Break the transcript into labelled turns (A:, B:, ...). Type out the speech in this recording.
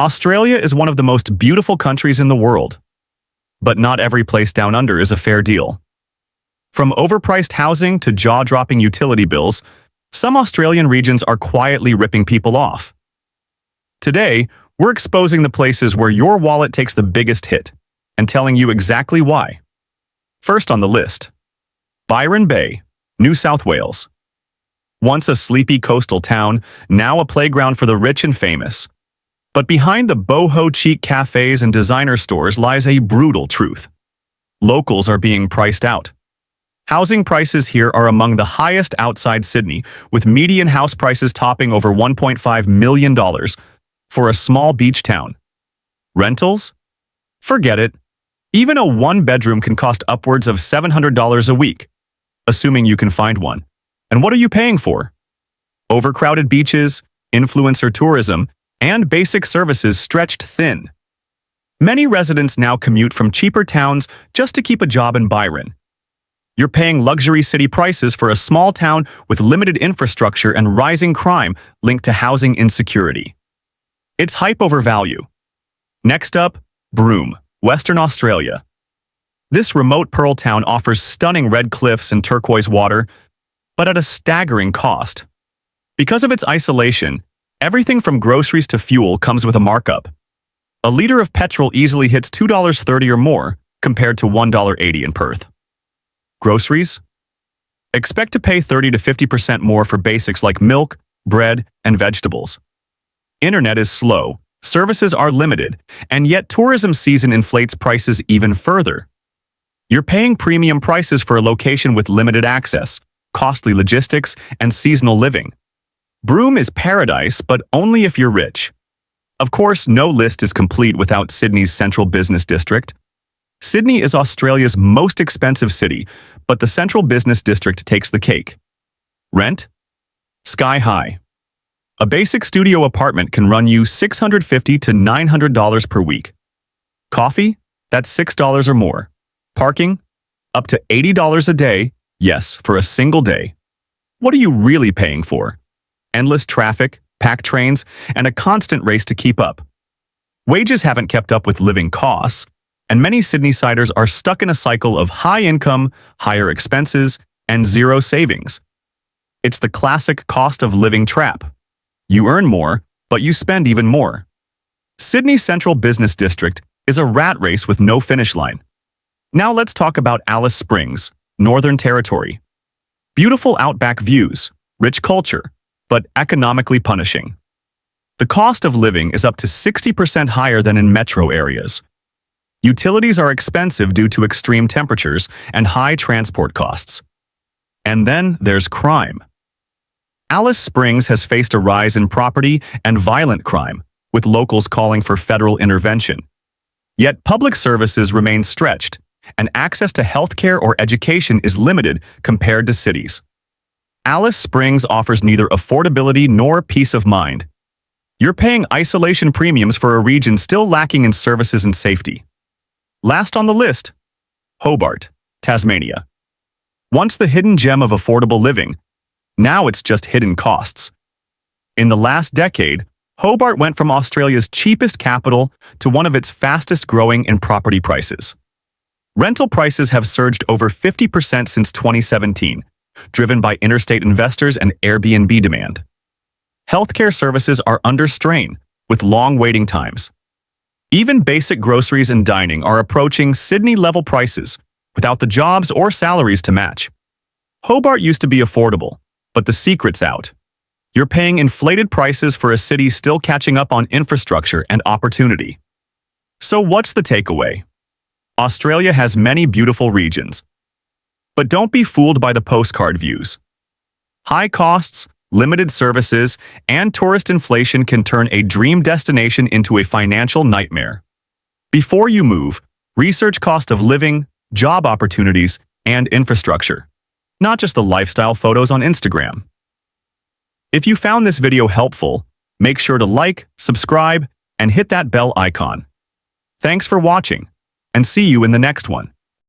A: Australia is one of the most beautiful countries in the world. But not every place down under is a fair deal. From overpriced housing to jaw-dropping utility bills, some Australian regions are quietly ripping people off. Today, we're exposing the places where your wallet takes the biggest hit and telling you exactly why. First on the list, Byron Bay, New South Wales. Once a sleepy coastal town, now a playground for the rich and famous. But behind the boho chic cafes and designer stores lies a brutal truth. Locals are being priced out. Housing prices here are among the highest outside Sydney, with median house prices topping over $1.5 million for a small beach town. Rentals? Forget it. Even a one-bedroom can cost upwards of $700 a week, assuming you can find one. And what are you paying for? Overcrowded beaches, influencer tourism, and basic services stretched thin. Many residents now commute from cheaper towns just to keep a job in Byron. You're paying luxury city prices for a small town with limited infrastructure and rising crime linked to housing insecurity. It's hype over value. Next up, Broome, Western Australia. This remote pearl town offers stunning red cliffs and turquoise water, but at a staggering cost. Because of its isolation, everything from groceries to fuel comes with a markup. A liter of petrol easily hits $2.30 or more, compared to $1.80 in Perth. Groceries? Expect to pay 30 to 50% more for basics like milk, bread, and vegetables. Internet is slow, services are limited, and yet tourism season inflates prices even further. You're paying premium prices for a location with limited access, costly logistics, and seasonal living. Broome is paradise, but only if you're rich. Of course, no list is complete without Sydney's central business district. Sydney is Australia's most expensive city, but the central business district takes the cake. Rent? Sky high. A basic studio apartment can run you $650 to $900 per week. Coffee? That's $6 or more. Parking? Up to $80 a day, yes, for a single day. What are you really paying for? Endless traffic, packed trains, and a constant race to keep up. Wages haven't kept up with living costs, and many Sydneysiders are stuck in a cycle of high income, higher expenses, and zero savings. It's the classic cost of living trap. You earn more, but you spend even more. Sydney's central business district is a rat race with no finish line. Now let's talk about Alice Springs, Northern Territory. Beautiful outback views, rich culture, but economically punishing. The cost of living is up to 60% higher than in metro areas. Utilities are expensive due to extreme temperatures and high transport costs. And then there's crime. Alice Springs has faced a rise in property and violent crime, with locals calling for federal intervention. Yet public services remain stretched, and access to healthcare or education is limited compared to cities. Alice Springs offers neither affordability nor peace of mind. You're paying isolation premiums for a region still lacking in services and safety. Last on the list, Hobart, Tasmania. Once the hidden gem of affordable living, now it's just hidden costs. In the last decade, Hobart went from Australia's cheapest capital to one of its fastest growing in property prices. Rental prices have surged over 50% since 2017, driven by interstate investors and Airbnb demand. Healthcare services are under strain, with long waiting times. Even basic groceries and dining are approaching Sydney-level prices, without the jobs or salaries to match. Hobart used to be affordable, but the secret's out. You're paying inflated prices for a city still catching up on infrastructure and opportunity. So what's the takeaway? Australia has many beautiful regions. But don't be fooled by the postcard views. High costs, limited services, and tourist inflation can turn a dream destination into a financial nightmare. Before you move, research cost of living, job opportunities, and infrastructure, not just the lifestyle photos on Instagram. If you found this video helpful, make sure to like, subscribe, and hit that bell icon. Thanks for watching, and see you in the next one.